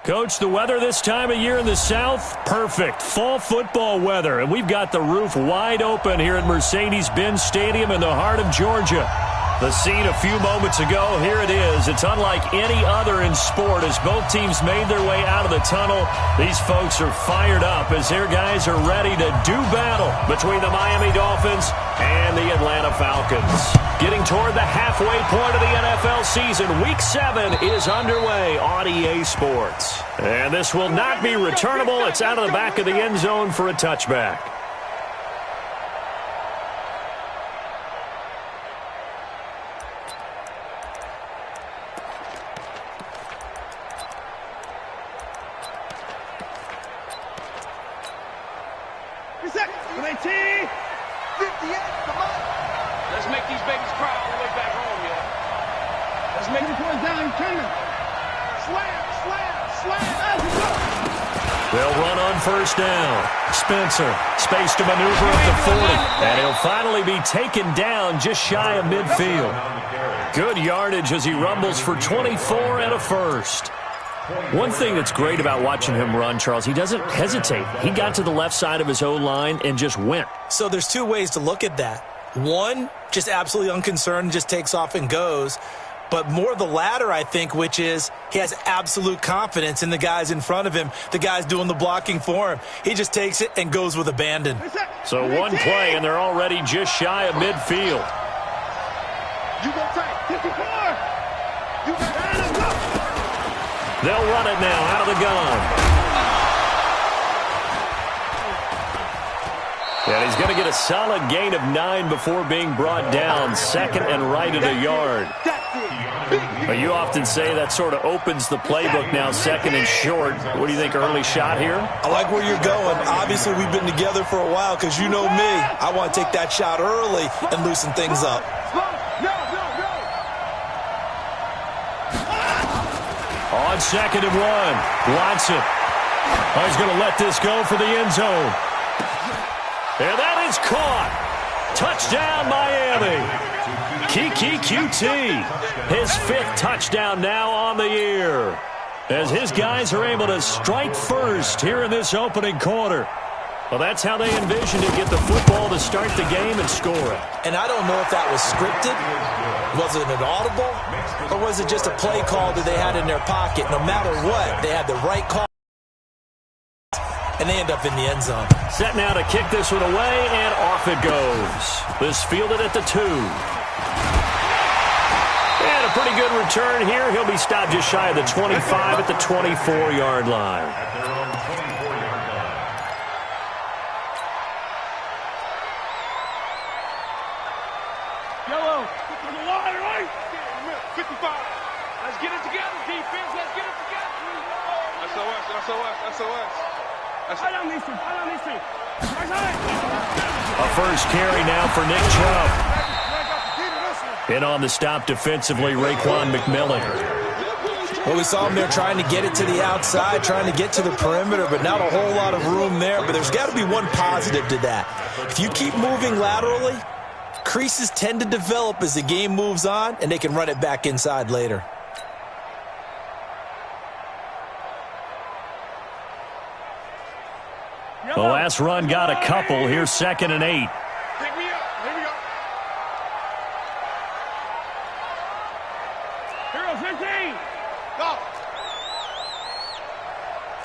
Coach, the weather this time of year in the South, perfect. Fall football weather. And we've got the roof wide open here at Mercedes-Benz Stadium in the heart of Georgia. The scene a few moments ago, here it is. It's unlike any other in sport as both teams made their way out of the tunnel. These folks are fired up as their guys are ready to do battle between the Miami Dolphins and the Atlanta Falcons. Getting toward the halfway point of the NFL season, Week 7 is underway on EA Sports. And this will not be returnable. It's out of the back of the end zone for a touchback. Let's make these babies cry all the way back home, yeah. Let's make it point down, Turner. Slam. They'll run on first down. Spencer, space to maneuver at the 40. And he'll finally be taken down just shy of midfield. Good yardage as he rumbles for 24 and a first. One thing that's great about watching him run, Charles, he doesn't hesitate. He got to the left side of his O-line and just went. So there's two ways to look at that. One, just absolutely unconcerned, just takes off and goes. But more the latter, I think, which is he has absolute confidence in the guys in front of him, the guys doing the blocking for him. He just takes it and goes with abandon. So one play, and they're already just shy of midfield. You go tight. 54. You got it. They'll run it now out of the gun. And he's going to get a solid gain of 9 before being brought down. Second and right at a yard. But you often say that sort of opens the playbook now, second and short. What do you think, early shot here? I like where you're going. Obviously, we've been together for a while because you know me. I want to take that shot early and loosen things up. On second and 1, Watson. Oh, he's going to let this go for the end zone. And that is caught. Touchdown, Miami. Kiki QT, his 5th touchdown now on the year, as his guys are able to strike first here in this opening quarter. Well, that's how they envisioned to get the football to start the game and score it. And I don't know if that was scripted. Was it an audible? Or was it just a play call that they had in their pocket? No matter what, they had the right call. And they end up in the end zone. Set now to kick this one away, and off it goes. This fielded at the 2. And a pretty good return here. He'll be stopped just shy of the 25 at the 24-yard line. Yellow. To the line, right? 55. Let's get it together, defense. Let's get it together. SOS. A first carry now for Nick Chubb. In on the stop defensively, Raekwon McMillan. Well, we saw him there trying to get it to the outside, trying to get to the perimeter, but not a whole lot of room there. But there's got to be one positive to that. If you keep moving laterally, creases tend to develop as the game moves on, and they can run it back inside later. The last run got a couple. Here's 2nd and 8. Here we go. Here we go, 15. Go.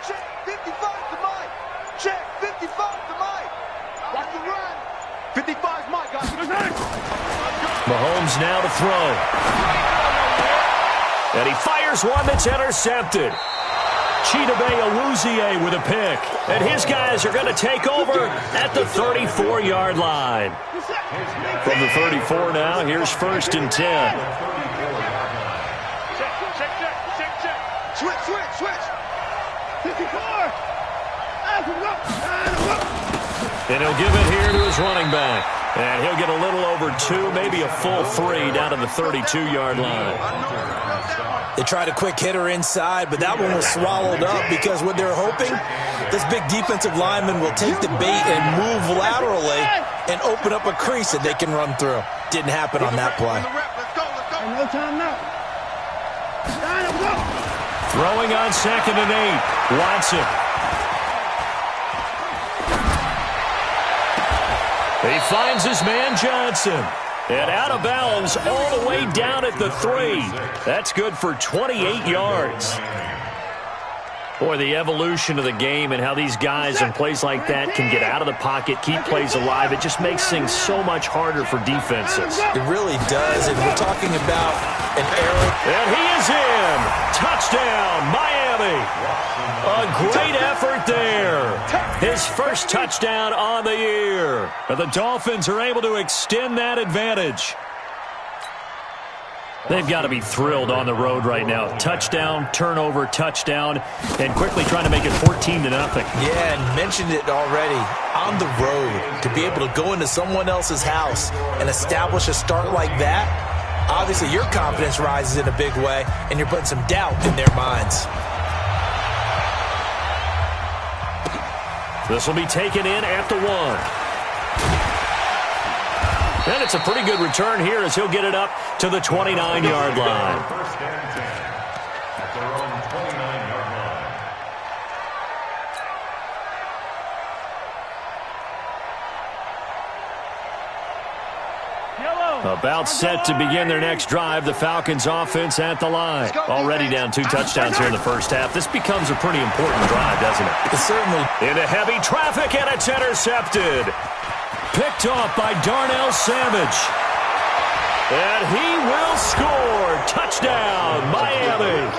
Check 55 to Mike. Check 55 to Mike. Watch the run. 55's Mike, guys. Mahomes now to throw. And he fires one that's intercepted. Chidobe Awuzie with a pick. And his guys are going to take over at the 34-yard line. From the 34 now, here's 1st and 10. Check. Switch. 54. And he'll give it here to his running back. And he'll get a little over 2, maybe a full 3 down to the 32-yard line. They tried a quick hitter inside, but that one was swallowed up because what they're hoping, this big defensive lineman will take the bait and move laterally and open up a crease that they can run through. Didn't happen on that play. No time now. Throwing on 2nd and 8. Watson. He finds his man Johnson. And out of bounds all the way down at the 3. That's good for 28 yards. Boy, the evolution of the game and how these guys in plays like that can get out of the pocket, keep plays alive, it just makes things so much harder for defenses. It really does, and we're talking about an error. And he is in. Touchdown, Miami. A great effort there. His first touchdown on the year. And the Dolphins are able to extend that advantage. They've got to be thrilled on the road right now. Touchdown, turnover, touchdown, and quickly trying to make it 14-0. Yeah, and mentioned it already. On the road, to be able to go into someone else's house and establish a start like that, obviously your confidence rises in a big way, and you're putting some doubt in their minds. This will be taken in at the 1. And it's a pretty good return here as he'll get it up to the 29-yard line. First and 10 at their own 29-yard line. About set to begin their next drive. The Falcons offense at the line. Already down 2 touchdowns here in the first half. This becomes a pretty important drive, doesn't it? It certainly. Into heavy traffic, and it's intercepted. Picked off by Darnell Savage. And he will score. Touchdown, Miami.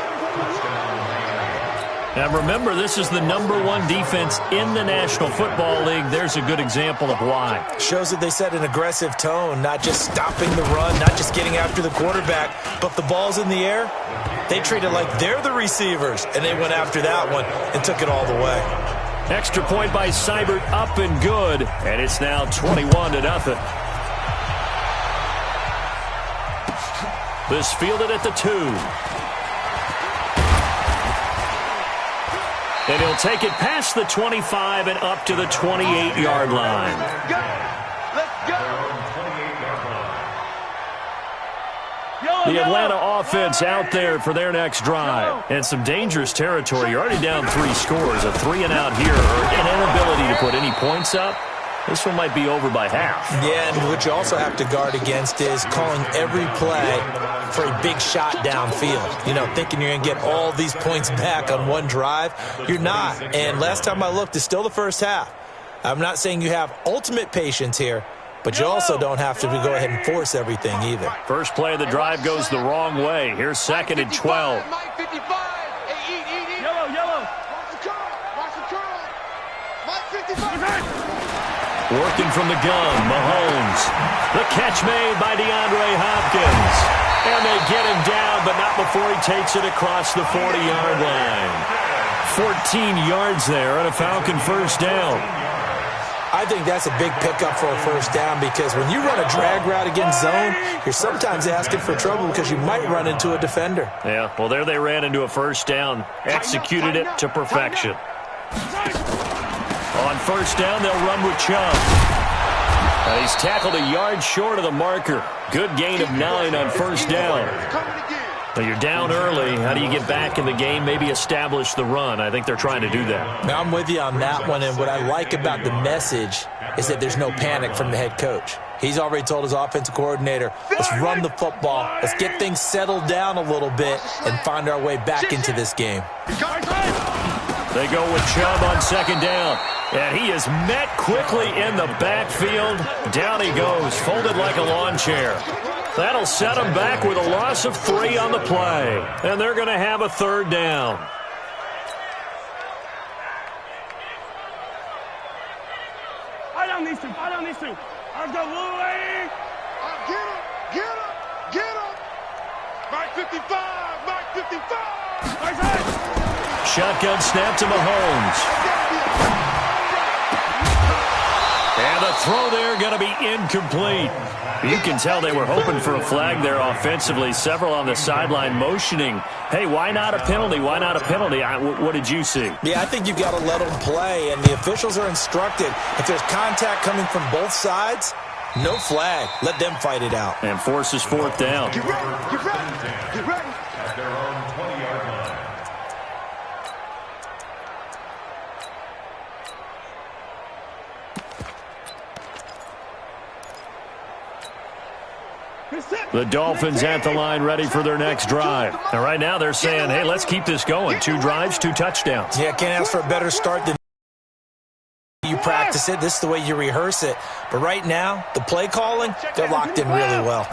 And remember, this is the #1 defense in the National Football League. There's a good example of why. Shows that they set an aggressive tone, not just stopping the run, not just getting after the quarterback, but the ball's in the air. They treat it like they're the receivers, and they went after that one and took it all the way. Extra point by Seibert, up and good, and it's now 21-0. This fielded at the 2. And he'll take it past the 25 and up to the 28-yard line. Let's go. The Atlanta offense out there for their next drive. And some dangerous territory. You're already down 3 scores. A 3-and-out here, or an inability to put any points up. This one might be over by half. Yeah, and what you also have to guard against is calling every play for a big shot downfield. You know, thinking you're going to get all these points back on one drive. You're not. And last time I looked, it's still the first half. I'm not saying you have ultimate patience here, but you also don't have to go ahead and force everything either. First play of the drive goes the wrong way. Here's 2nd and 12. Mike 55. Hey, Yellow. Watch the curl. Watch the curl. Mike 55. Working from the gun, Mahomes. The catch made by DeAndre Hopkins. And they get him down, but not before he takes it across the 40-yard line. 14 yards there on a Falcon first down. I think that's a big pickup for a first down because when you run a drag route against zone, you're sometimes asking for trouble because you might run into a defender. Yeah, well, there they ran into a first down, executed it to perfection. On first down, they'll run with Chubb. He's tackled a yard short of the marker. Good gain of 9 on first down. Now you're down early. How do you get back in the game? Maybe establish the run. I think they're trying to do that. Now, I'm with you on that one, and what I like about the message is that there's no panic from the head coach. He's already told his offensive coordinator, let's run the football, let's get things settled down a little bit and find our way back into this game. They go with Chubb on second down. And he is met quickly in the backfield. Down he goes, folded like a lawn chair. That'll set him back with a loss of 3 on the play. And they're going to have a third down. I don't need to. I've got Louie. Get him. Mike 55. Mike 55. Shotgun snap to Mahomes. And the throw there going to be incomplete. You can tell they were hoping for a flag there offensively. Several on the sideline motioning, hey, why not a penalty? Why not a penalty? What did you see? Yeah, I think you've got to let them play, and the officials are instructed. If there's contact coming from both sides, no flag. Let them fight it out. And forces fourth down. Get ready. at their own 20-yard line. The Dolphins at the line ready for their next drive. And right now they're saying, hey, let's keep this going. 2 drives, 2 touchdowns. Yeah, can't ask for a better start than you practice it. This is the way you rehearse it. But right now, the play calling, they're locked in really well.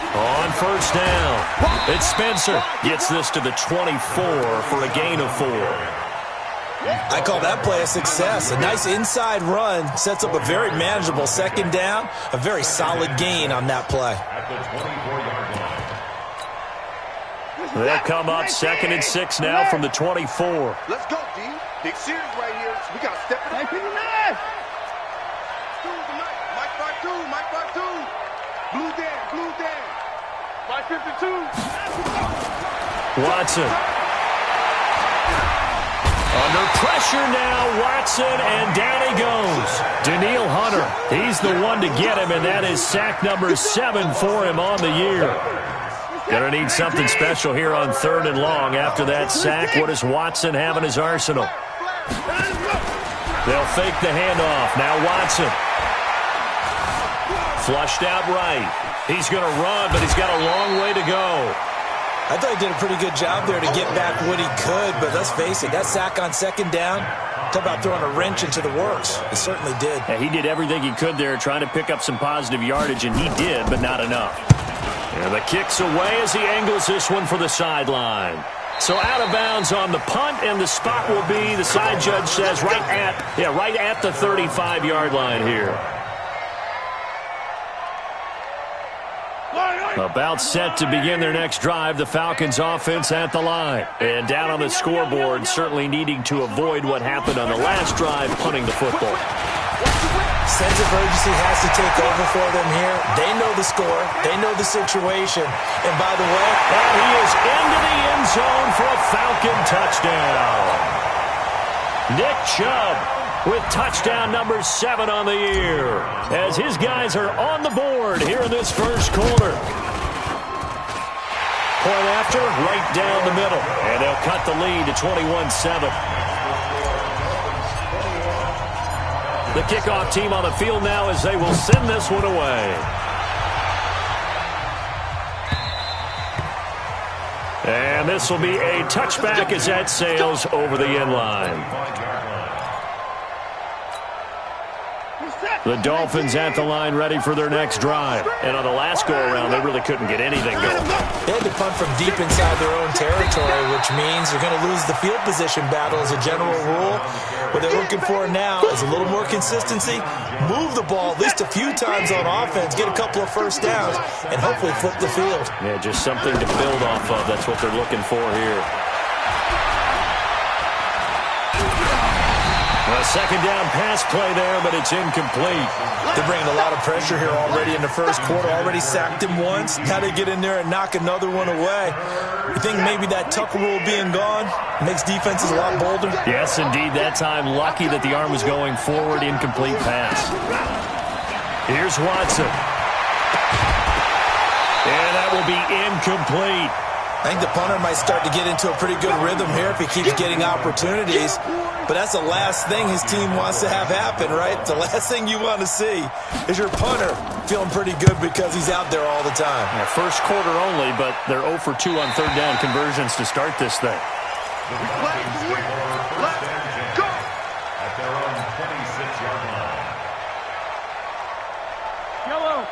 On first down, it's Spencer. Gets this to the 24 for a gain of 4. I call that play a success. A nice inside run sets up a very manageable second down. A very solid gain on that play. They'll come up 2nd and 6 now from the 24. Let's go, D. Big series right here. We got to step it up. Mike 5-2, Mike 5-2. Blue Dan. 552. Watson. Under pressure now, Watson, and down he goes. Daniil Hunter, he's the one to get him, and that is sack number 7 for him on the year. Gonna need something special here on 3rd and long. After that sack, what does Watson have in his arsenal? They'll fake the handoff. Now Watson. Flushed out right. He's going to run, but he's got a long way to go. I thought he did a pretty good job there to get back what he could, but let's face it, that sack on 2nd down, talk about throwing a wrench into the works. He certainly did. Yeah, he did everything he could there trying to pick up some positive yardage, and he did, but not enough. And the kick's away as he angles this one for the sideline. So out of bounds on the punt, and the spot will be, the side judge says, right at the 35-yard line here. About set to begin their next drive, the Falcons offense at the line. And down on the scoreboard, certainly needing to avoid what happened on the last drive, punting the football. Sense of urgency has to take over for them here. They know the score. They know the situation. And by the way, and he is into the end zone for a Falcon touchdown. Nick Chubb with touchdown number 7 on the year, as his guys are on the board here in this first quarter. Point after, right down the middle, and they'll cut the lead to 21-7. The kickoff team on the field now as they will send this one away. And this will be a touchback as that sails over the end line. The Dolphins at the line ready for their next drive. And on the last go-around, they really couldn't get anything going. They had to punt from deep inside their own territory, which means they're going to lose the field position battle as a general rule. What they're looking for now is a little more consistency, move the ball at least a few times on offense, get a couple of first downs, and hopefully flip the field. Yeah, just something to build off of. That's what they're looking for here. A second down pass play there, but it's incomplete. They're bringing a lot of pressure here already in the first quarter. Already sacked him once. Now they get in there and knock another one away. You think maybe that Tucker rule being gone makes defenses a lot bolder? Yes, indeed. That time, lucky that the arm was going forward. Incomplete pass. Here's Watson. And that will be incomplete. I think the punter might start to get into a pretty good rhythm here if he keeps getting opportunities. But that's the last thing his team wants to have happen, right? The last thing you want to see is your punter feeling pretty good because he's out there all the time. Yeah, first quarter only, but they're 0 for 2 on 3rd down conversions to start this thing. Let's go! At their own 26-yard line.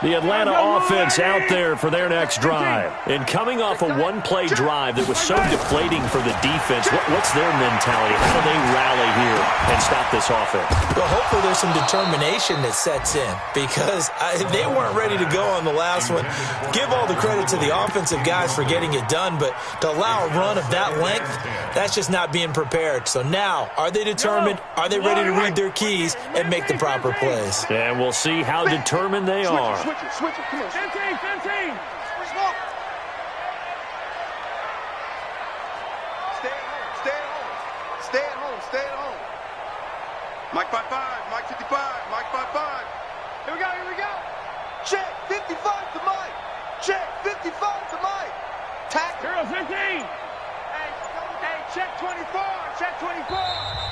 The Atlanta offense out there for their next drive. And coming off a one-play drive that was so deflating for the defense, what's their mentality? How do they rally here and stop this offense? Well, hopefully there's some determination that sets in because they weren't ready to go on the last one. Give all the credit to the offensive guys for getting it done, but to allow a run of that length, that's just not being prepared. So now, are they determined? Are they ready to read their keys and make the proper plays? And we'll see how determined they are. Switch it, come on. 15. Stay at home. Mike 5-5, Mike 55, Mike 5-5. Here we go. Check, 55 to Mike. Check, 55 to Mike. Tack. 15. Hey, check 24.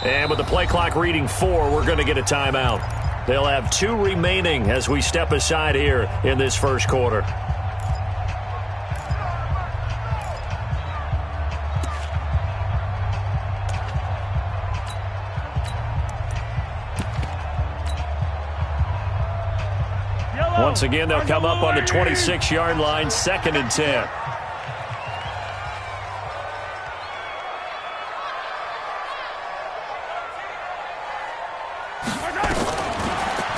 And with the play clock reading 4, we're going to get a timeout. They'll have 2 remaining as we step aside here in this first quarter. Once again, they'll come up on the 26-yard line, 2nd and 10.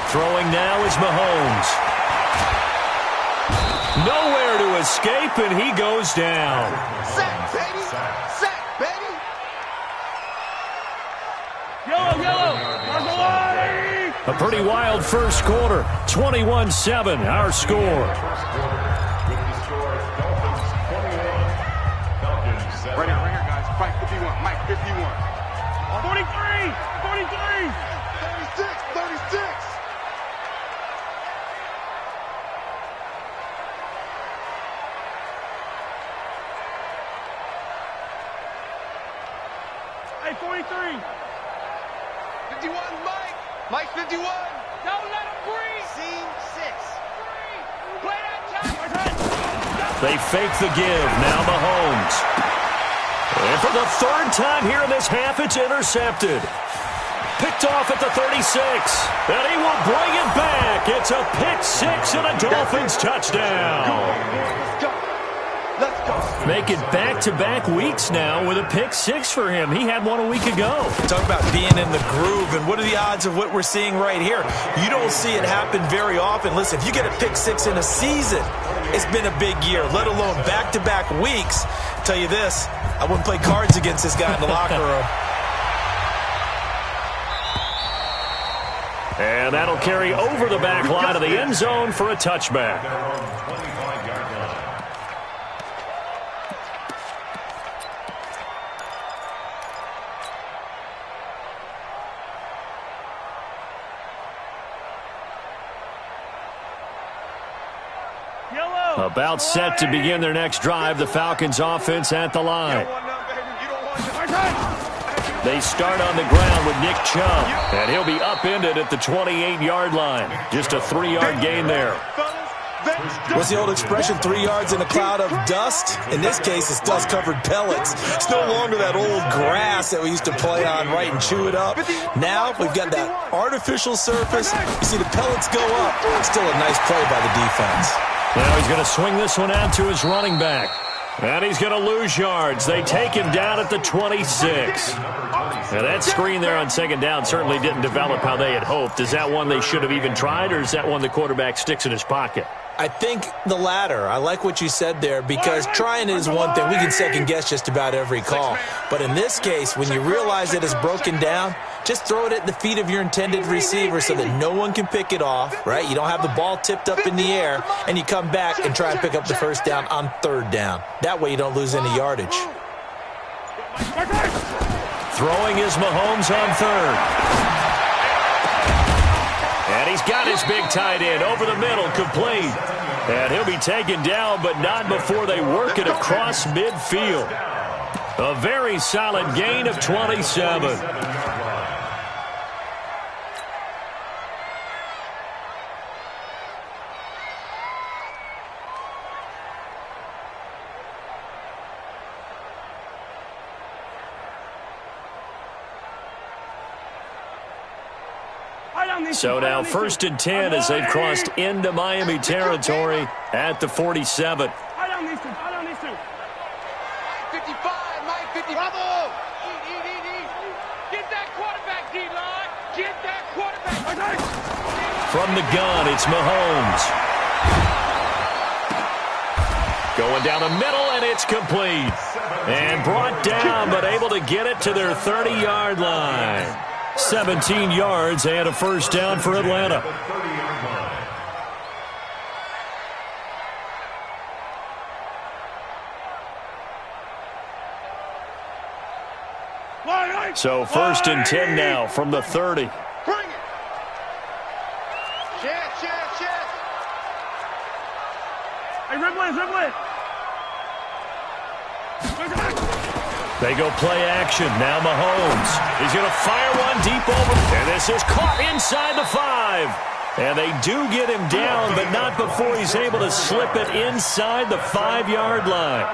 Throwing now is Mahomes. Nowhere to escape, and he goes down. Sack, baby! Sack, baby! A pretty wild first quarter. 21-7, our score. With the score, Dolphins 21, Falcons 7. Right here, guys. Mike 51. Mike 51. 43! 43! 36! 36! Hey, 43! 51, Mike! Mike 51! Don't let him breathe! Scene 6. Play that time! They fake the give. Now Mahomes. And for the 3rd time here in this half, it's intercepted. Picked off at the 36. And he will bring it back. It's a pick 6 and a Dolphins touchdown. Let's go! Let's go! Make it back-to-back weeks now with a pick 6 for him. He had one a week ago. Talk about being in the groove, and what are the odds of what we're seeing right here? You don't see it happen very often. Listen, if you get a pick 6 in a season, it's been a big year, let alone back-to-back weeks. I'll tell you this, I wouldn't play cards against this guy in the locker room. And that'll carry over the back line of the end zone for a touchback. They're on the 25-yard line. About set to begin their next drive, the Falcons offense at the line. They start on the ground with Nick Chubb, and he'll be upended at the 28-yard line. Just a 3-yard gain there. What's the old expression, 3 yards in a cloud of dust? In this case, it's dust-covered pellets. It's no longer that old grass that we used to play on, right, and chew it up. Now we've got that artificial surface. You see the pellets go up. Still a nice play by the defense. Now he's going to swing this one out to his running back. And he's going to lose yards. They take him down at the 26. Now that screen there on 2nd down certainly didn't develop how they had hoped. Is that one they should have even tried, or is that one the quarterback sticks in his pocket? I think the latter. I like what you said there, because trying it is one thing. We can second-guess just about every call. But in this case, when you realize that it's broken down, just throw it at the feet of your intended receiver so that no one can pick it off, right? You don't have the ball tipped up in the air, and you come back and try and pick up the 1st down on 3rd down. That way you don't lose any yardage. Throwing is Mahomes on 3rd. And he's got his big tight end over the middle, complete. And he'll be taken down, but not before they work it across midfield. A very solid gain of 27. So now 1st and 10 as they've crossed into Miami territory at the 47. 55, Mike 50. Bravo! Eat. Get that quarterback, D-line. Get that quarterback. From the gun, it's Mahomes. Going down the middle, and it's complete. And brought down, but able to get it to their 30-yard line. 17 yards and a 1st down for Atlanta. So 1st and 10 now from the 30. Bring it! Chance. Hey, Red Blitz. They go play action. Now Mahomes. He's going to fire one deep over. And this is caught inside the 5. And they do get him down, but not before he's able to slip it inside the 5-yard line.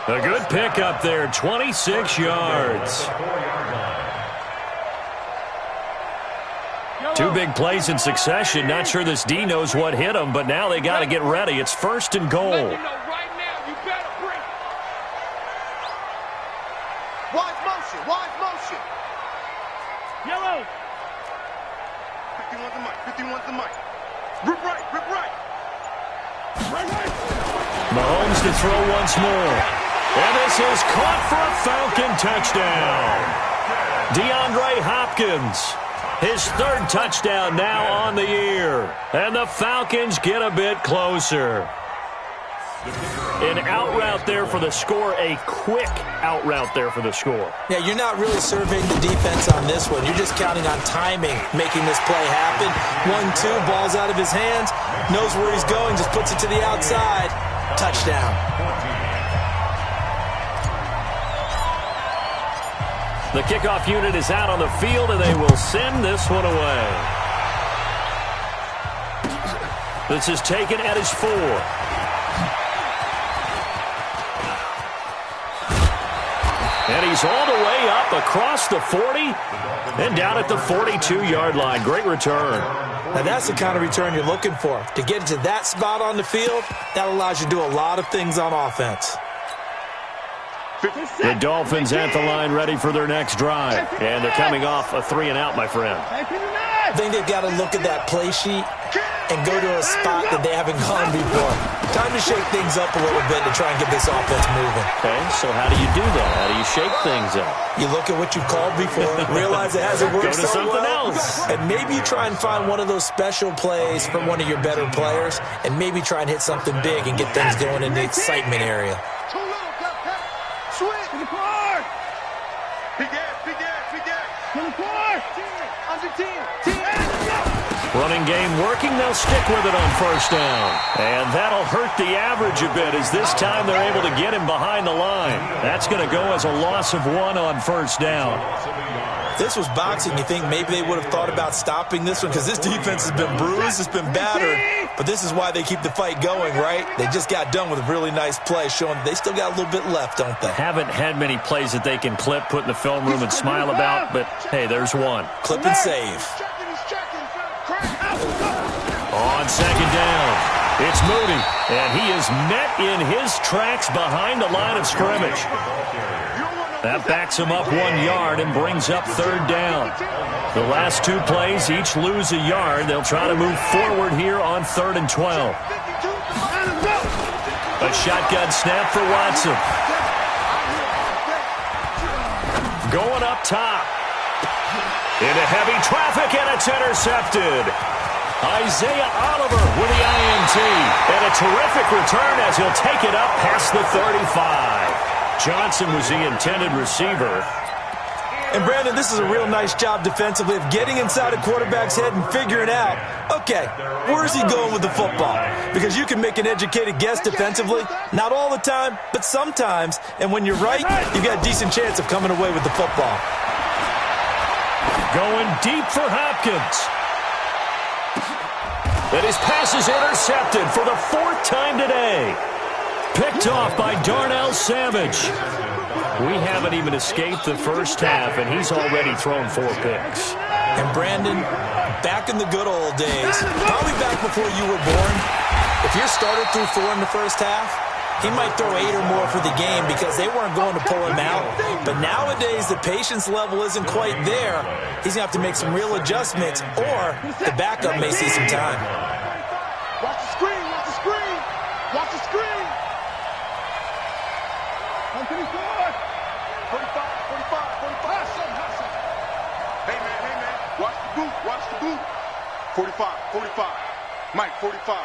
A good pickup there, 26 yards. 2 big plays in succession. Not sure this D knows what hit him, but now they got to get ready. It's 1st and goal. Wide motion. Yellow. 51's the mic. 51's the mic. Rip right. Right. Mahomes to throw once more. And this is caught for a Falcon touchdown. DeAndre Hopkins, his 3rd touchdown now on the year. And the Falcons get a bit closer. An out route there for the score, a quick out route there for the score. Yeah, you're not really surveying the defense on this one. You're just counting on timing, making this play happen. 1-2, ball's out of his hands, knows where he's going, just puts it to the outside. Touchdown. The kickoff unit is out on the field, and they will send this one away. This is taken at his 4. And he's all the way up across the 40 and down at the 42-yard line. Great return. Now that's the kind of return you're looking for. To get to that spot on the field, that allows you to do a lot of things on offense. The Dolphins at the line ready for their next drive. And they're coming off a 3-and-out, my friend. I think they've got to look at that play sheet and go to a spot that they haven't gone before. Time to shake things up a little bit to try and get this offense moving. Okay, so how do you do that? How do you shake things up? You look at what you called before, realize it hasn't worked so well. Go to something else. And maybe you try and find one of those special plays from one of your better players, and maybe try and hit something big and get things going in the excitement area. Switch. Big ass. Under 10. Running game working. They'll stick with it on 1st down. And that'll hurt the average a bit as this time they're able to get him behind the line. That's going to go as a loss of 1 on 1st down. If this was boxing, you think maybe they would have thought about stopping this one because this defense has been bruised, it's been battered. But this is why they keep the fight going, right? They just got done with a really nice play, showing they still got a little bit left, don't they? Haven't had many plays that they can clip, put in the film room, and smile about, but hey, there's one. Clip and save. On 2nd down, it's Moody, and he is met in his tracks behind the line of scrimmage. That backs him up 1 yard and brings up 3rd down. The last 2 plays each lose a yard. They'll try to move forward here on 3rd and 12. A shotgun snap for Watson. Going up top. Into heavy traffic, and it's intercepted. Isaiah Oliver with the INT. And a terrific return as he'll take it up past the 35. Johnson was the intended receiver. And, Brandon, this is a real nice job defensively of getting inside a quarterback's head and figuring out, okay, where's he going with the football? Because you can make an educated guess defensively. Not all the time, but sometimes. And when you're right, you've got a decent chance of coming away with the football. Going deep for Hopkins. And his pass is intercepted for the 4th time today. Picked off by Darnell Savage. We haven't even escaped the first half, and he's already thrown 4 picks. And, Brandon, back in the good old days, probably back before you were born, if your starter threw 4 in the first half, he might throw 8 or more for the game because they weren't going to pull him out. But nowadays, the patience level isn't quite there. He's going to have to make some real adjustments, or the backup may see some time. Watch the screen. Watch the screen. 45. Hey, man. Watch the boot. 45. Mike, 45.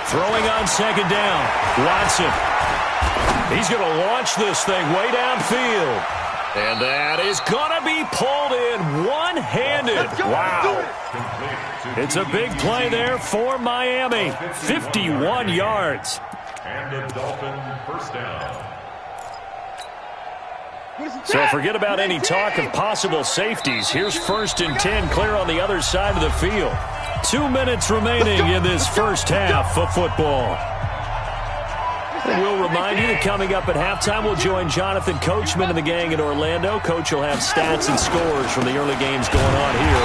Throwing on 2nd down. Watson. He's going to launch this thing way downfield. And that is going to be pulled in one-handed. Wow. It's a big play there for Miami. 51 yards. And a Dolphin 1st down. So forget about any talk of possible safeties. Here's 1st and 10, clear on the other side of the field. 2 minutes remaining in this first half of football. And we'll remind you that coming up at halftime, we'll join Jonathan Coachman and the gang in Orlando. Coach will have stats and scores from the early games going on here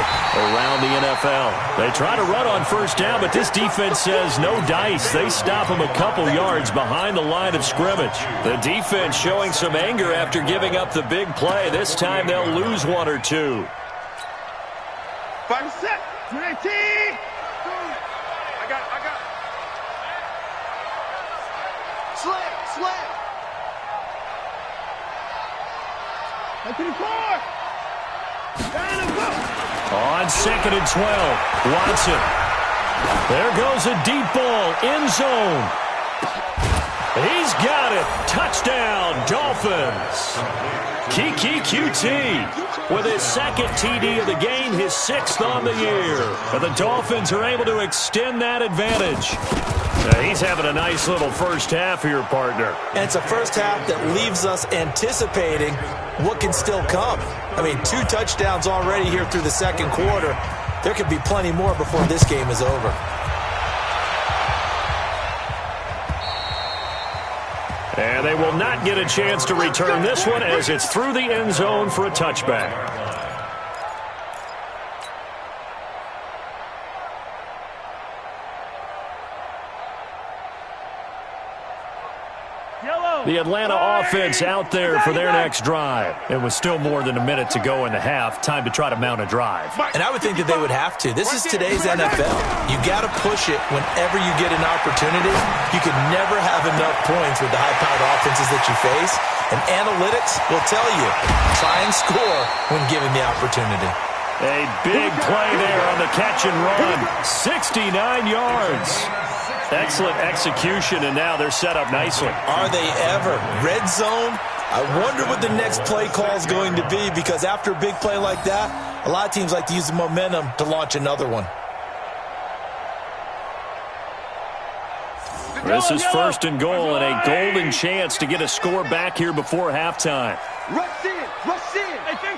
around the NFL. They try to run on first down, but this defense says no dice. They stop them a couple yards behind the line of scrimmage. The defense showing some anger after giving up the big play. This time they'll lose one or two. 5 set. 19. I got it. Slam. 24. On 2nd and 12, Watson. There goes a deep ball, end zone. He's got it. Touchdown, Dolphins. Kiki QT with his 2nd TD of the game, his 6th on the year. And the Dolphins are able to extend that advantage. He's having a nice little first half here, partner. And it's a first half that leaves us anticipating what can still come. I mean, 2 touchdowns already here through the second quarter. There could be plenty more before this game is over. And they will not get a chance to return this one as it's through the end zone for a touchback. The Atlanta offense out there for their next drive. It was still more than a minute to go in the half. Time to try to mount a drive. And I would think that they would have to. This is today's NFL. You got to push it whenever you get an opportunity. You can never have enough points with the high-powered offenses that you face. And analytics will tell you, try and score when given the opportunity. A big play there on the catch and run. 69 yards. Excellent execution, and now they're set up nicely. Are they ever? Red zone? I wonder what the next play call is going to be, because after a big play like that, a lot of teams like to use the momentum to launch another one. This is 1st and goal, and a golden chance to get a score back here before halftime. Rush in. Hey, 15.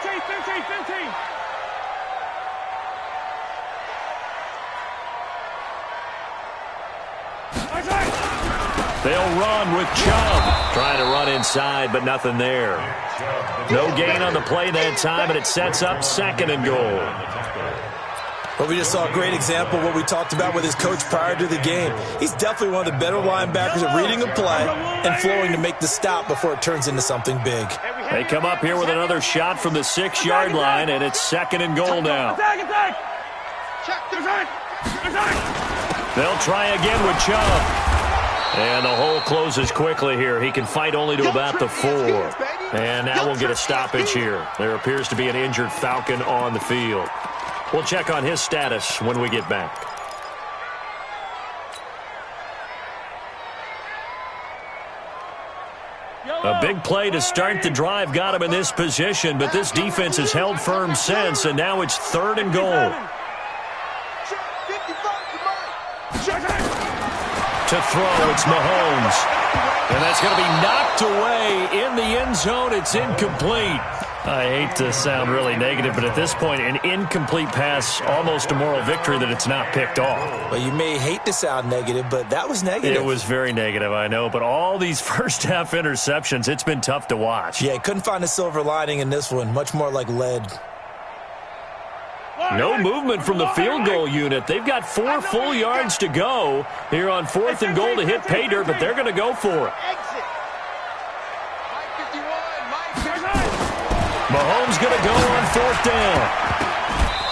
They'll run with Chubb. Trying to run inside, but nothing there. No gain on the play that time, and it sets up 2nd and goal. Well, we just saw a great example of what we talked about with his coach prior to the game. He's definitely one of the better linebackers at reading a play and flowing to make the stop before it turns into something big. They come up here with another shot from the 6-yard line, and it's 2nd and goal now. They'll try again with Chubb. And the hole closes quickly here. He can fight only to about the 4. And now we'll get a stoppage here. There appears to be an injured Falcon on the field. We'll check on his status when we get back. A big play to start the drive got him in this position, but this defense has held firm since, and now it's 3rd and goal. To throw, it's Mahomes. And that's going to be knocked away in the end zone. It's incomplete. I hate to sound really negative, but at this point, an incomplete pass, almost a moral victory that it's not picked off. Well, you may hate to sound negative, but that was negative. It was very negative, I know. But all these first-half interceptions, it's been tough to watch. Yeah, couldn't find a silver lining in this one. Much more like lead. No movement from the field goal unit. They've got 4 full yards to go here on 4th and goal to hit pay dirt, but they're going to go for it. Mahomes going to go on 4th down.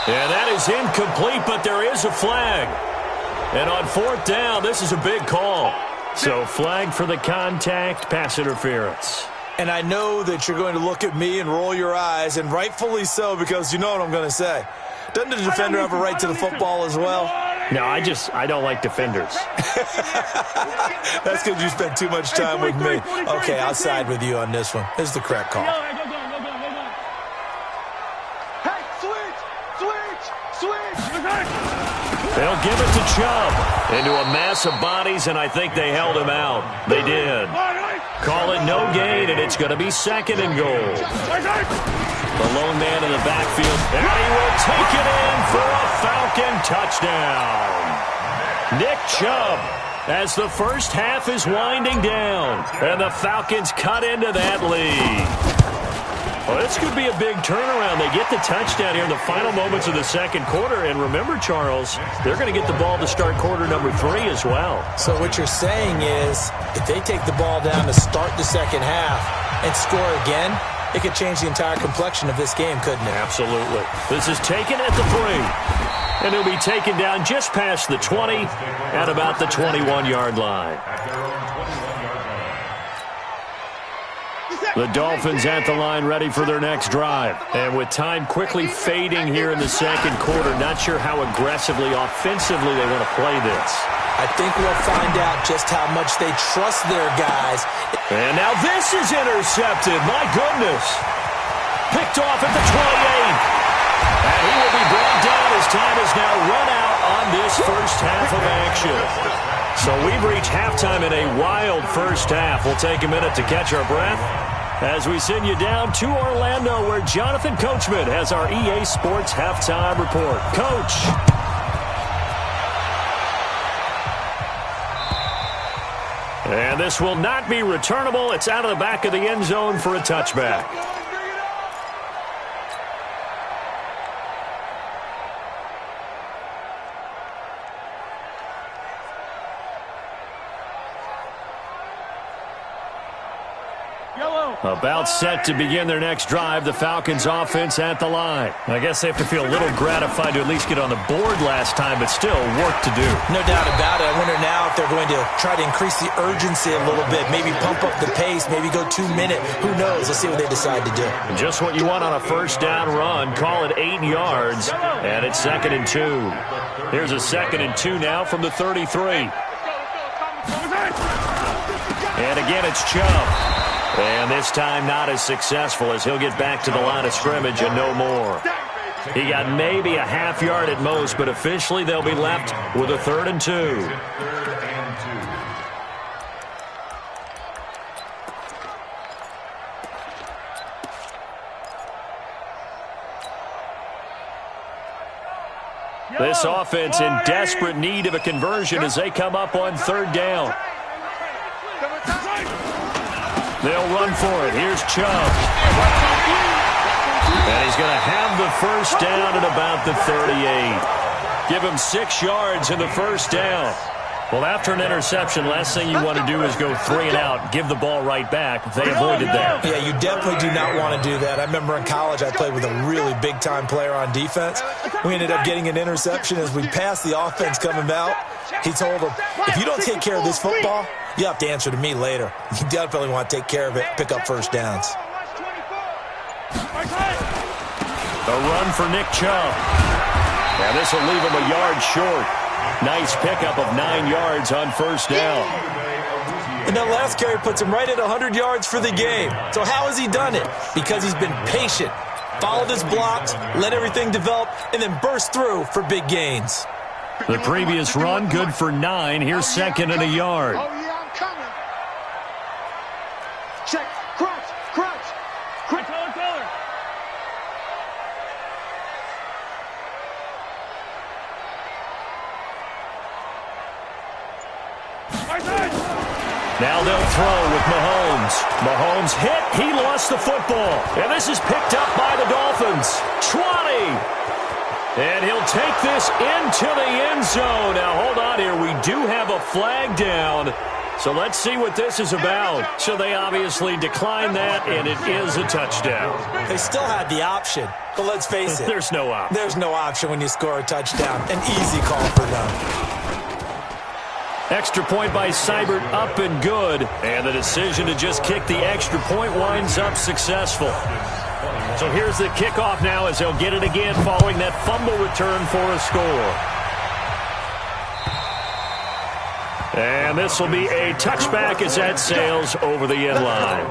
And that is incomplete, but there is a flag. And on 4th down, this is a big call. So flag for the contact, pass interference. And I know that you're going to look at me and roll your eyes, and rightfully so, because you know what I'm going to say. Doesn't the defender have a right to the football as well? No, I don't like defenders. That's because you spent too much time with me. Okay, I'll side with you on this one. This is the correct call. Hey, switch! They'll give it to Chubb into a mass of bodies, and I think they held him out. They did. Call it no gain, and it's going to be 2nd and goal. The lone man in the backfield, and he will take it in for a Falcon touchdown. Nick Chubb, as the first half is winding down, and the Falcons cut into that lead. Well, this could be a big turnaround. They get the touchdown here in the final moments of the second quarter. And remember, Charles, they're going to get the ball to start quarter number 3 as well. So what you're saying is if they take the ball down to start the second half and score again, it could change the entire complexion of this game, couldn't it? Absolutely. This is taken at the 3. And he'll be taken down just past the 20 at about the 21-yard line. The Dolphins at the line ready for their next drive. And with time quickly fading here in the second quarter, not sure how aggressively, offensively they want to play this. I think we'll find out just how much they trust their guys. And now this is intercepted. My goodness. Picked off at the 28. And he will be brought down as time has now run out on this first half of action. So we've reached halftime in a wild first half. We'll take a minute to catch our breath as we send you down to Orlando, where Jonathan Coachman has our EA Sports halftime report. Coach. And this will not be returnable. It's out of the back of the end zone for a touchback. About set to begin their next drive, the Falcons offense at the line. I guess they have to feel a little gratified to at least get on the board last time, but still work to do. No doubt about it. I wonder now if they're going to try to increase the urgency a little bit, maybe pump up the pace, maybe go 2-minute. Who knows? Let's see what they decide to do. Just what you want on a first down run. Call it 8 yards, and it's 2nd and 2. Here's a 2nd and 2 now from the 33. And again, it's Chubb. And this time not as successful, as he'll get back to the line of scrimmage and no more. He got maybe a half yard at most, but officially they'll be left with a 3rd and 2. This offense in desperate need of a conversion as they come up on 3rd down. They'll run for it. Here's Chubb. And he's going to have the first down at about the 38. Give him 6 yards in the first down. Well, after an interception, last thing you want to do is go 3 and out, give the ball right back. They avoided that. Yeah, you definitely do not want to do that. I remember in college I played with a really big-time player on defense. We ended up getting an interception as we passed the offense coming out. He told him, if you don't take care of this football, you have to answer to me later. You definitely want to take care of it, pick up first downs. A run for Nick Chubb. Now this will leave him a yard short. Nice pickup of 9 yards on first down. And that last carry puts him right at 100 yards for the game. So how has he done it? Because he's been patient, followed his blocks, let everything develop, and then burst through for big gains. The previous run, good for 9. Here's 2nd and a yard. Oh, yeah, I'm coming. Check. Crunch. Crunch. Crunch. Teller. Now they'll throw with Mahomes. Mahomes hit. He lost the football. And this is picked up by the Dolphins. 20. And he'll take this into the end zone. Now, hold on here. We do have a flag down. So let's see what this is about. So they obviously declined that, and it is a touchdown. They still had the option, but let's face it. There's no option. There's no option when you score a touchdown. An easy call for them. Extra point by Seibert, up and good. And the decision to just kick the extra point winds up successful. So here's the kickoff now as they'll get it again following that fumble return for a score. And this will be a touchback as that sails over the end line.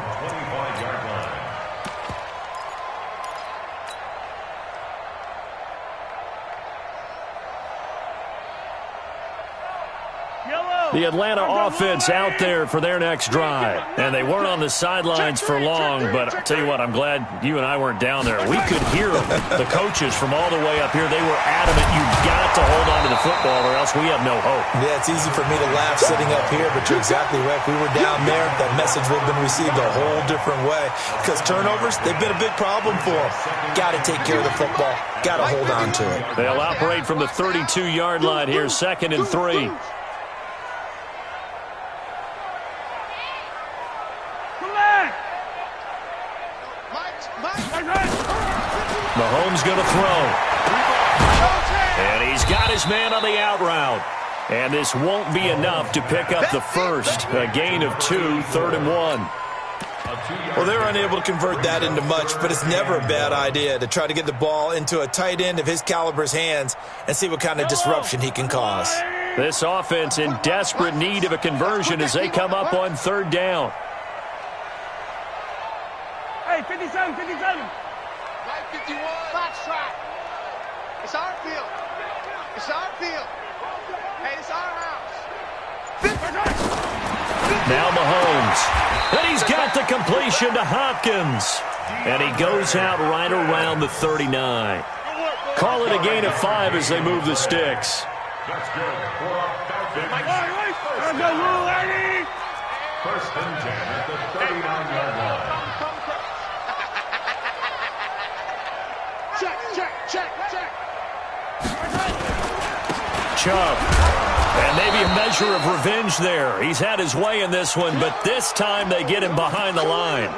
Yellow. The Atlanta offense out there for their next drive. And they weren't on the sidelines for long, but I'll tell you what, I'm glad you and I weren't down there. We could hear them, the coaches from all the way up here. They were adamant, you've got to hold on to the football or else we have no hope. Yeah, it's easy for me to laugh sitting up here, but you're exactly right. If we were down there, that message would have been received a whole different way. Because turnovers, they've been a big problem for them. Got to take care of the football. Got to hold on to it. They'll operate from the 32-yard line here, 2nd and 3. Mahomes going to throw. And he's got his man on the out route. And this won't be enough to pick up the first. A gain of 2, 3rd and 1. Well, they're unable to convert that into much, but it's never a bad idea to try to get the ball into a tight end of his caliber's hands and see what kind of disruption he can cause. This offense in desperate need of a conversion as they come up on 3rd down. Hey, 57, 57. Right 51. Box track. It's our field. It's our field. Hey, it's our house. Now Mahomes. And he's got the completion to Hopkins. And he goes out right around the 39. Call it a gain of 5 as they move the sticks. That's good. First and 10 at the 39-yard line. Check. Chubb. And maybe a measure of revenge there. He's had his way in this one, but this time they get him behind the line.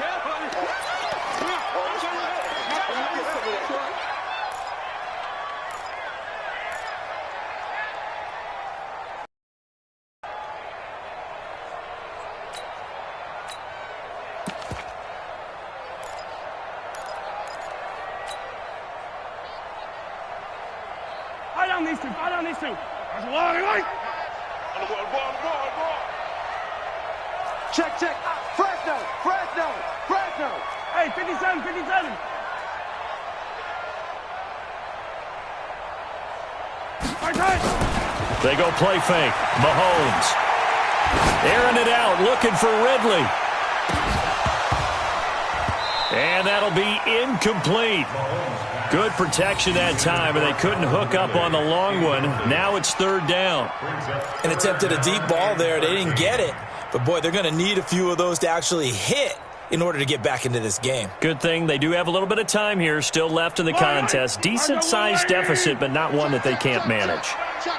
Fight on these two. That's a long way. On the ball. Check. Fresno. Hey, 57. They go play fake. Mahomes. Airing it out, looking for Ridley. And that'll be incomplete. Good protection that time, and they couldn't hook up on the long one. Now it's 3rd down. And attempted a deep ball there. They didn't get it. But, boy, they're going to need a few of those to actually hit in order to get back into this game. Good thing they do have a little bit of time here still left in the contest. Decent-sized deficit, but not one that they can't manage.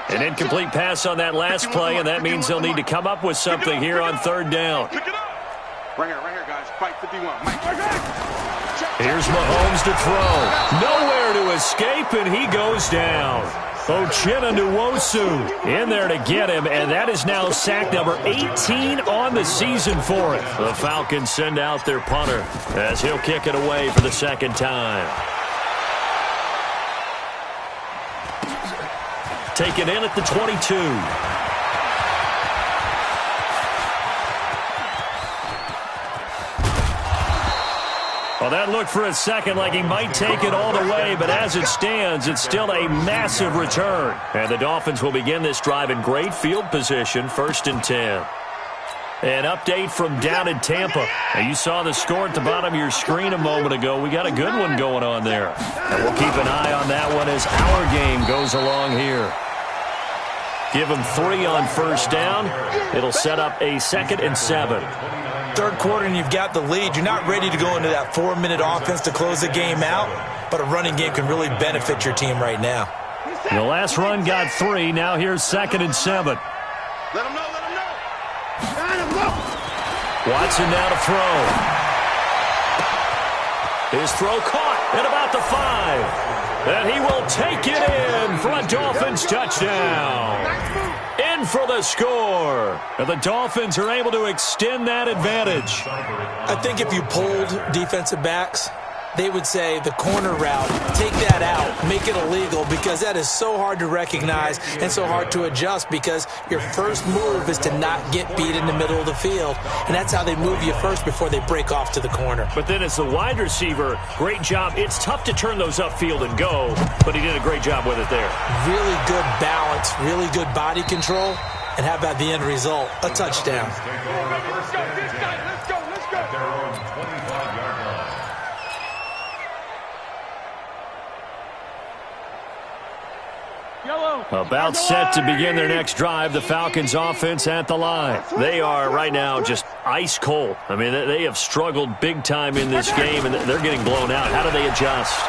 An incomplete pass on that last play, and that means they'll need to come up with something here on 3rd down. Right here, guys. Fight 51. Here's Mahomes to throw. Nowhere to escape, and he goes down. Uchenna Nwosu in there to get him, and that is now sack number 18 on the season for it. The Falcons send out their punter as he'll kick it away for the 2nd time. Taken in at the 22. Well, that looked for a second like he might take it all the way, but as it stands, it's still a massive return. And the Dolphins will begin this drive in great field position, 1st and 10. An update from down in Tampa. Now, you saw the score at the bottom of your screen a moment ago. We got a good one going on there. And we'll keep an eye on that one as our game goes along here. Give them 3 on 1st down. It'll set up a 2nd and 7. 3rd quarter and you've got the lead. You're not ready to go into that 4-minute offense to close the game out, but a running game can really benefit your team right now. The last run got 3. Now here's 2nd and 7. Let him know. Watson now to throw. His throw caught at about the 5. And he will take it in for a Dolphins touchdown. In for the score. And the Dolphins are able to extend that advantage. I think if you polled defensive backs, they would say the corner route, take that out, make it illegal, because that is so hard to recognize and so hard to adjust, because your first move is to not get beat in the middle of the field. And that's how they move you first before they break off to the corner. But then as the wide receiver, great job. It's tough to turn those upfield and go, but he did a great job with it there. Really good balance, really good body control, And how about the end result? A touchdown. Let's go. At their own 25-yard line. About set to begin their next drive, the Falcons offense at the line. They are right now just ice cold. I mean, they have struggled big time in this game, and they're getting blown out. How do they adjust?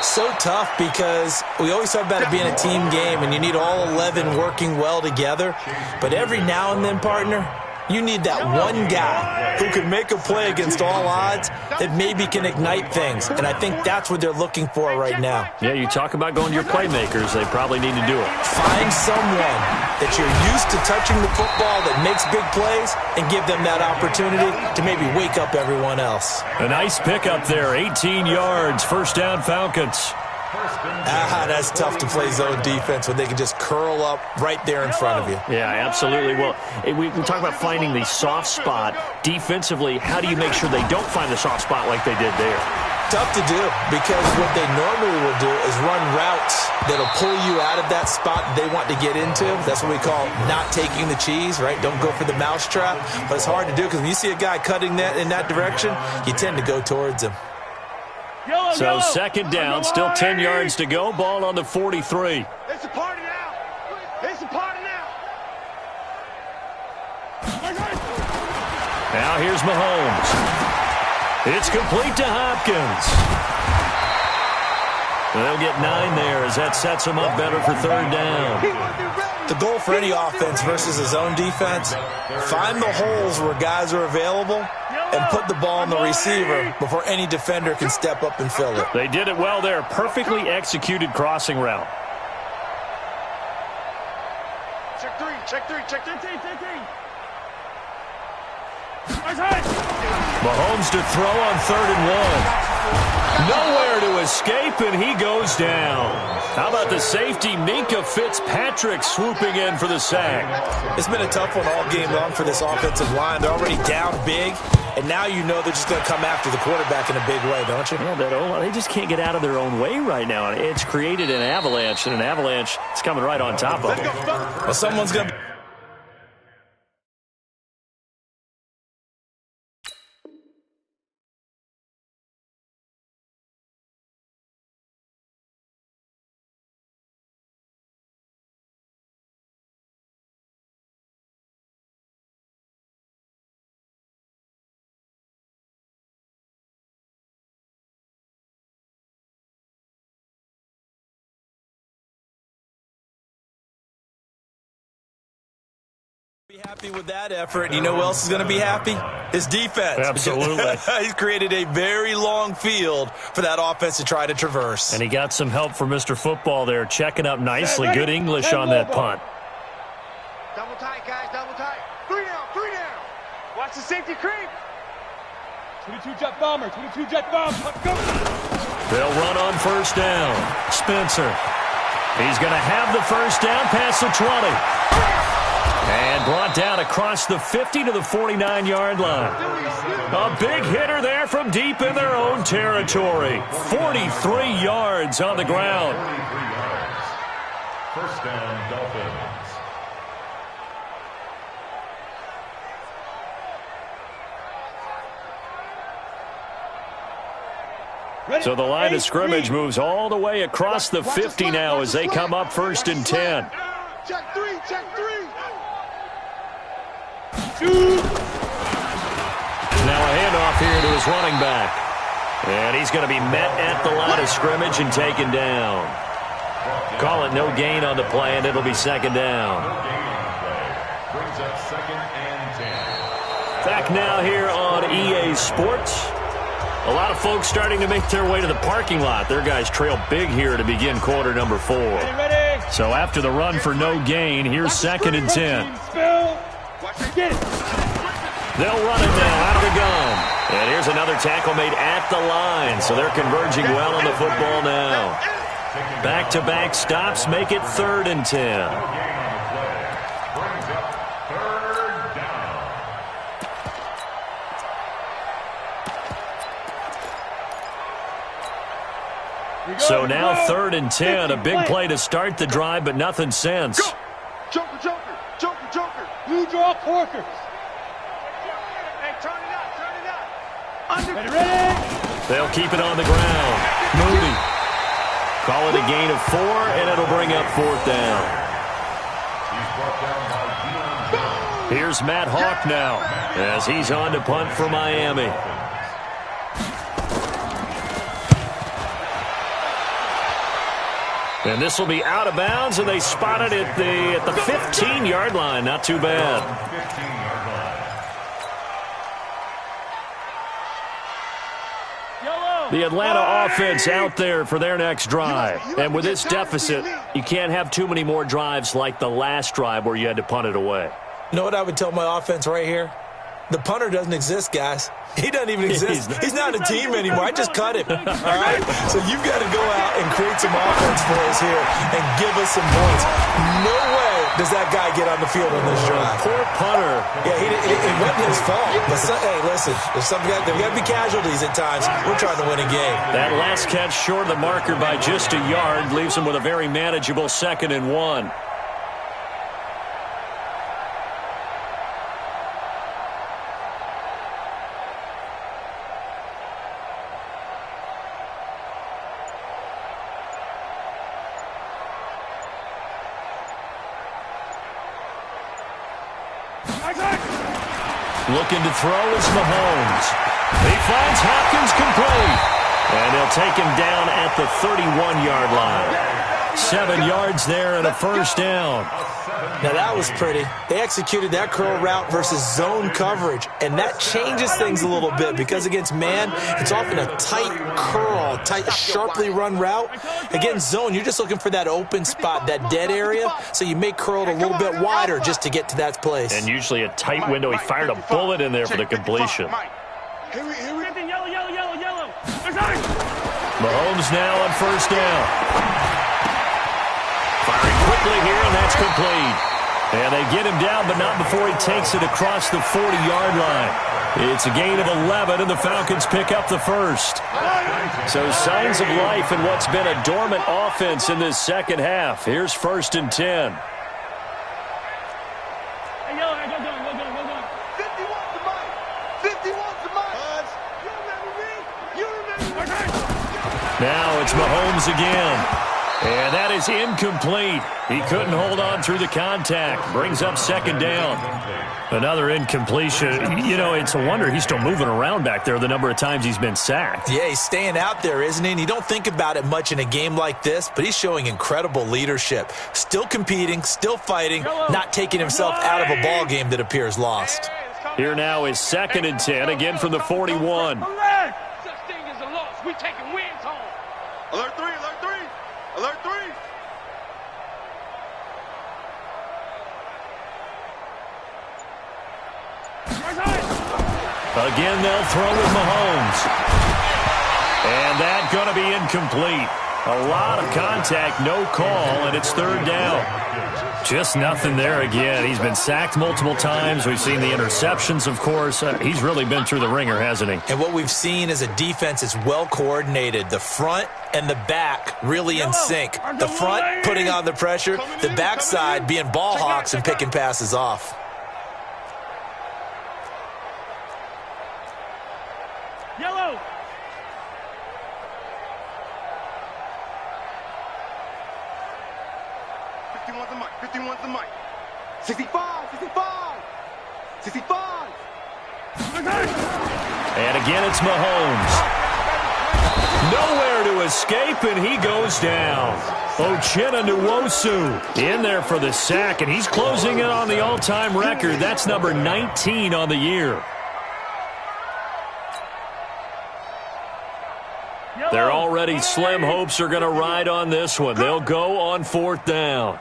So tough because we always talk about it being a team game, and you need all 11 working well together. But every now and then, partner, you need that one guy who can make a play against all odds that maybe can ignite things. And I think that's what they're looking for right now. Yeah, you talk about going to your playmakers. They probably need to do it. Find someone that you're used to touching the football that makes big plays and give them that opportunity to maybe wake up everyone else. A nice pickup there, 18 yards, first down Falcons. That's tough to play zone defense when they can just curl up right there in front of you. Yeah, absolutely. Well, we talk about finding the soft spot. Defensively, how do you make sure they don't find the soft spot like they did there? Tough to do because what they normally will do is run routes that'll pull you out of that spot they want to get into. That's what we call not taking the cheese, right? Don't go for the mousetrap. But it's hard to do because when you see a guy cutting that in that direction, you tend to go towards him. So second down, still 10 yards to go. Ball on the 43. It's a party now. It's a party now. Now here's Mahomes. It's complete to Hopkins. And they'll get 9 there as that sets them up better for third down. The goal for any offense versus a zone defense, find the holes where guys are available and put the ball on the receiver before any defender can step up and fill it. They did it well there. Perfectly executed crossing route. Check three. Mahomes to throw on 3rd and 1. Nowhere to escape, and he goes down. How about the safety, Minka Fitzpatrick, swooping in for the sack? It's been a tough one all game long for this offensive line. They're already down big, and now you know they're just going to come after the quarterback in a big way, don't you? Yeah, they just can't get out of their own way right now. It's created an avalanche, and an avalanche is coming right on top of them. Well, someone's going to... be happy with that effort. You know who else is going to be happy? His defense. Absolutely. He's created a very long field for that offense to try to traverse. And he got some help from Mr. Football there, checking up nicely. Good English on that punt. Double tight, guys. Double tight. 3 down. Watch the safety creep. 22 jet bomber. Go. They'll run on first down. Spencer. He's going to have the first down past the 20. And brought down across the 50 to the 49-yard line. A big hitter there from deep in their own territory. 43 yards on the ground. 43 yards. First down, Dolphins. So the line of scrimmage moves all the way across the 50 now as they come up 1st and 10. Check three. Now a handoff here to his running back. And he's going to be met at the line of scrimmage and taken down. Call it no gain on the play, and it'll be second down. No gain on the play. Brings up 2nd and 10. Back now here on EA Sports. A lot of folks starting to make their way to the parking lot. Their guys trail big here to begin quarter number 4. So after the run for no gain, here's 2nd and 10. They'll run it now out of the gun. And here's another tackle made at the line. So they're converging well on the football now. Back-to-back stops make it 3rd and 10. Brings up 3rd down. So now 3rd and 10. A big play to start the drive, but nothing since. Joker. Blue draw corkers. Hey, turn it up, turn it up. Ready? They'll keep it on the ground. Moody. Call it a gain of 4, and it'll bring up 4th down. Here's Matt Hawk now as he's on to punt for Miami. And this will be out of bounds, and they spot it at the 15-yard line. Not too bad. The Atlanta offense out there for their next drive. And with this deficit, you can't have too many more drives like the last drive where you had to punt it away. You know what I would tell my offense right here? The punter doesn't exist, guys. He doesn't even exist. He's not a team anymore. I just cut him. All right? So you've got to go out and create some offense for us here and give us some points. No way does that guy get on the field on this drive. Poor punter. Yeah, it wasn't his fault. But hey, listen, there's got to be casualties at times. We're trying to win a game. That last catch short of the marker by just a yard leaves him with a very manageable 2nd and 1. Looking to throw is Mahomes. He finds Hopkins complete. And he'll take him down at the 31-yard line. 7 yards there and a 1st down. Now that was pretty. They executed that curl route versus zone coverage, and that changes things a little bit because against man, it's often a tight curl, tight, sharply run route. Against zone, you're just looking for that open spot, that dead area, so you may curl it a little bit wider just to get to that place. And usually a tight window. He fired a bullet in there for the completion. Mahomes now on 1st down. Firing quickly here, and that's complete. And they get him down, but not before he takes it across the 40-yard line. It's a gain of 11, and the Falcons pick up the 1st. So signs of life in what's been a dormant offense in this second half. Here's 1st and 10. Now it's Mahomes again. And that is incomplete. He couldn't hold on through the contact. Brings up 2nd down. Another incompletion. You know, it's a wonder he's still moving around back there the number of times he's been sacked. Yeah, he's staying out there, isn't he? And you don't think about it much in a game like this, but he's showing incredible leadership. Still competing, still fighting, not taking himself out of a ball game that appears lost. Here now is 2nd and 10, again from the 41. Such thing as a loss. We taking wins home. Alert 3, alert 3. Alert 3! Again, they'll throw with Mahomes. And that's going to be incomplete. A lot of contact, no call, and it's 3rd down. Just nothing there again. He's been sacked multiple times. We've seen the interceptions, of course. He's really been through the ringer, hasn't he? And what we've seen is a defense that's well coordinated. The front and the back really in sync. The front putting on the pressure, the backside being ball hawks and picking passes off. Yellow. The mic, 51's the mic. 65, 65, 65. And again, it's Mahomes. Nowhere to escape, and he goes down. Uchenna Nwosu in there for the sack, and he's closing in on the all-time record. That's number 19 on the year. Their already slim hopes are going to ride on this one. They'll go on 4th down.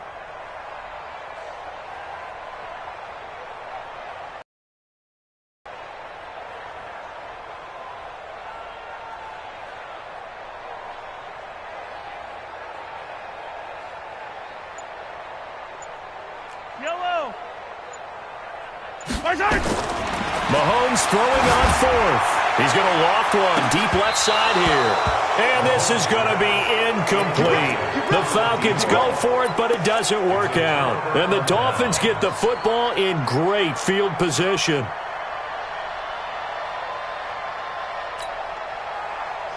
Mahomes throwing on 4th. He's going to loft one deep left side here. And this is going to be incomplete. The Falcons go for it, but it doesn't work out. And the Dolphins get the football in great field position.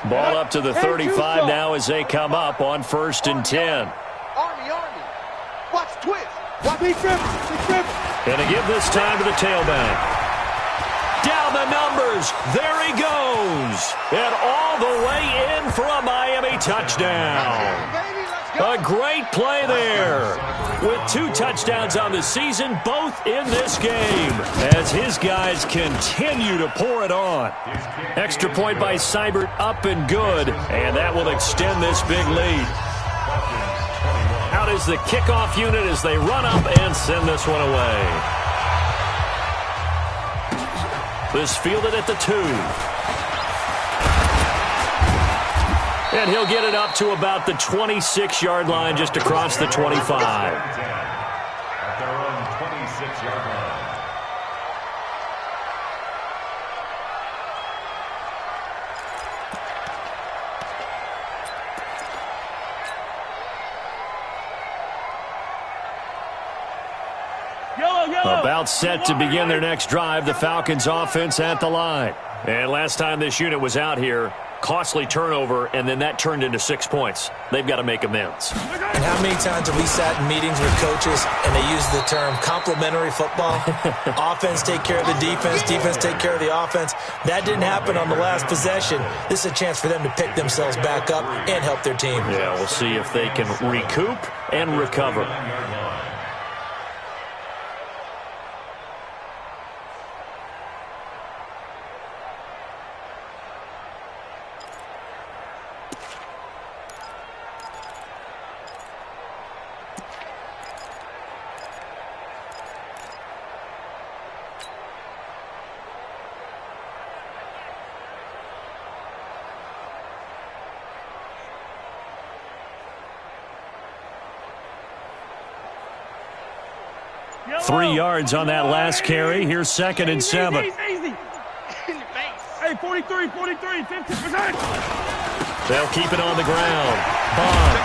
Ball up to the 35 now as they come up on 1st and 10. Army. Watch twist. Watch me trip. Going to give this time to the tailback. Down the numbers. There he goes. And all the way in for a Miami touchdown. A great play there. With 2 touchdowns on the season, both in this game, as his guys continue to pour it on. Extra point by Seibert, up and good, and that will extend this big lead. Out is the kickoff unit as they run up and send this one away. This fielded at the 2. And he'll get it up to about the 26-yard line, just across the 25. At their own 26-yard line. About set to begin their next drive, the Falcons offense at the line. And last time this unit was out here, costly turnover, and then that turned into 6 points. They've got to make amends. And how many times have we sat in meetings with coaches and they use the term complementary football? Offense take care of the defense, defense take care of the offense. That didn't happen on the last possession. This is a chance for them to pick themselves back up and help their team. Yeah, we'll see if they can recoup and recover. 3 yards on that last carry. Here's 2nd and 7. Easy. Hey, 43, 50%. They'll keep it on the ground. Bond.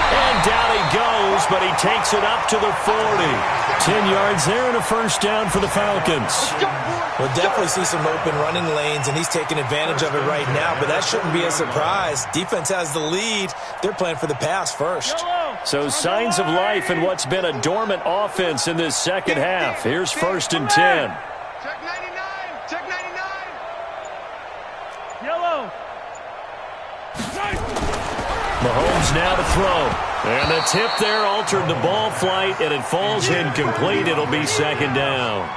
And down he goes, but he takes it up to the 40. 10 yards there and a first down for the Falcons. We'll definitely see some open running lanes, and he's taking advantage of it right now, but that shouldn't be a surprise. Defense has the lead. They're playing for the pass first. So signs of life in what's been a dormant offense in this second half. Here's 1st and 10. Check 99. Check 99. Yellow. Mahomes now to throw. And the tip there altered the ball flight, and it falls incomplete. It'll be 2nd down.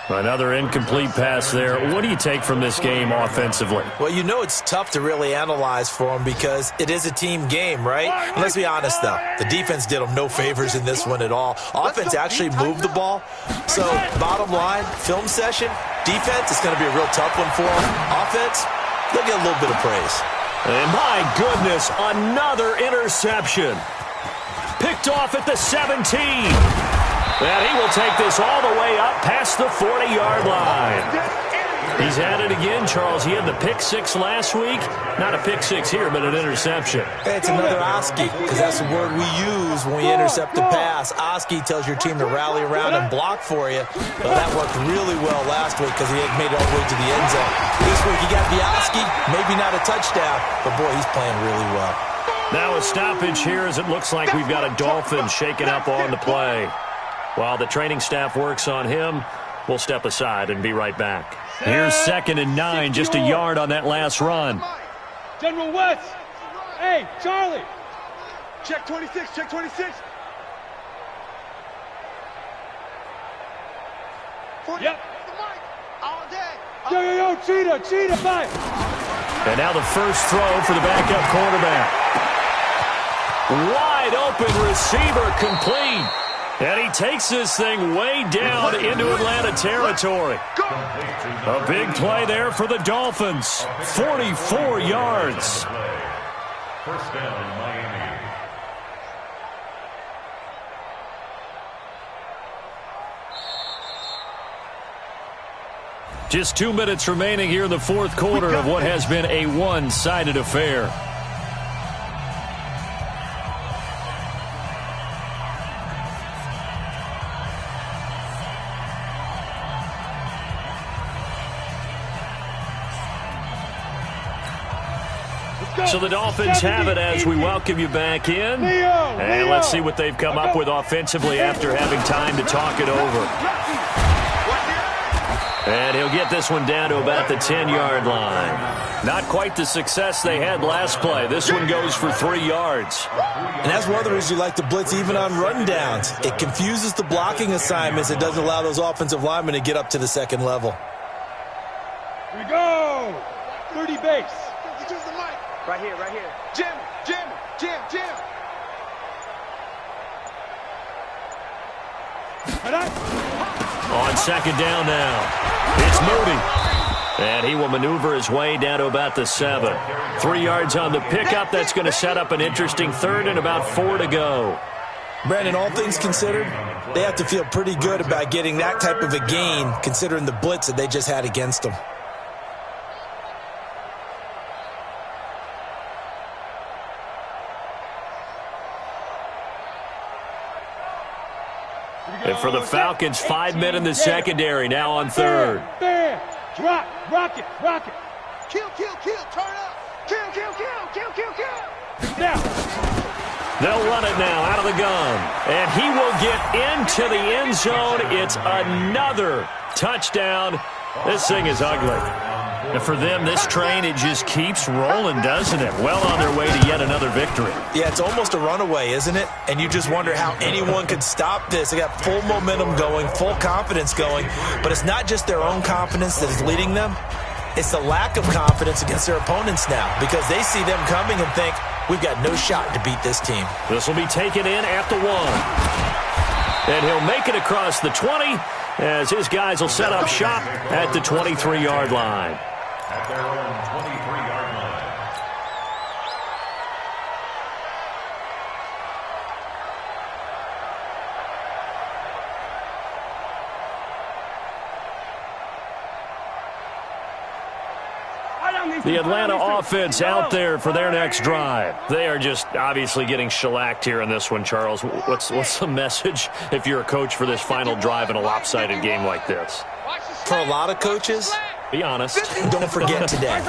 Another incomplete pass there. What do you take from this game offensively? Well, you know it's tough to really analyze for them because it is a team game, right? And let's be honest, though. The defense did them no favors in this one at all. Offense actually moved the ball. So, bottom line, film session, defense is going to be a real tough one for them. Offense, they'll get a little bit of praise. And my goodness, another interception. Picked off at the 17. And he will take this all the way up past the 40-yard line. He's at it again, Charles. He had the pick 6 last week. Not a pick 6 here, but an interception. Hey, it's another Oski, because that's the word we use when we intercept the pass. Oski tells your team to rally around and block for you. Well, that worked really well last week because he had made it all the way to the end zone. This week he got the Oski, maybe not a touchdown, but boy, he's playing really well. Now a stoppage here as it looks like we've got a Dolphin shaking up on the play. While the training staff works on him, we'll step aside and be right back. Here's 2nd and 9, just a yard on that last run. General West. Hey, Charlie. Check 26. Check 26. Yep. All day. Yo, Cheetah, bye. And now the first throw for the backup quarterback. Wide open receiver, complete. And he takes this thing way down into Atlanta territory. A big play there for the Dolphins. 44 yards. First down, Miami. Just 2 minutes remaining here in the fourth quarter of what has been a one-sided affair. So the Dolphins have it as we welcome you back in. And let's see what they've come up with offensively after having time to talk it over. And he'll get this one down to about the 10-yard line. Not quite the success they had last play. This one goes for 3 yards. And that's one of the reasons you like to blitz even on run downs. It confuses the blocking assignments. It doesn't allow those offensive linemen to get up to the second level. Here we go. 30 base. Right here, right here. Jim. On second down now, it's Moody. And he will maneuver his way down to about the 7. 3 yards on the pickup. That's going to set up an interesting third and about 4 to go. Brandon, all things considered, they have to feel pretty good about getting that type of a gain considering the blitz that they just had against them. And for the Falcons, 5 men in the secondary, now on third. Drop, rock it. Kill, turn up. Kill. Now. They'll run it now out of the gun. And he will get into the end zone. It's another touchdown. This thing is ugly. And for them, this train, it just keeps rolling, doesn't it? Well on their way to yet another victory. Yeah, it's almost a runaway, isn't it? And you just wonder how anyone could stop this. They got full momentum going, full confidence going. But it's not just their own confidence that is leading them. It's the lack of confidence against their opponents now because they see them coming and think, we've got no shot to beat this team. This will be taken in at the 1. And he'll make it across the 20 as his guys will set up shop at the 23-yard line. At their own 23-yard line. The Atlanta offense out there for their next drive. They are just obviously getting shellacked here in this one, Charles. What's the message if you're a coach for this final drive in a lopsided game like this? For a lot of coaches, be honest. Don't forget today.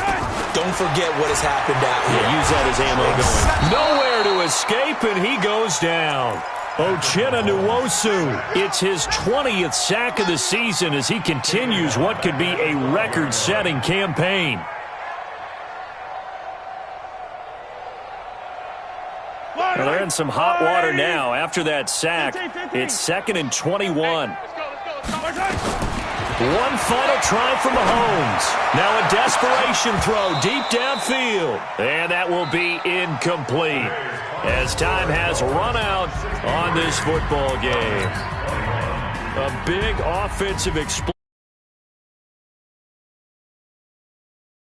Don't forget what has happened out here. Yeah, use that as ammo going. Nowhere to escape, and he goes down. Uchenna Nwosu. It's his 20th sack of the season as he continues what could be a record-setting campaign. Well, they're in some hot water now. After that sack, it's 2nd and 21. One final try from Mahomes. Now a desperation throw deep downfield. And that will be incomplete as time has run out on this football game. A big offensive explosion.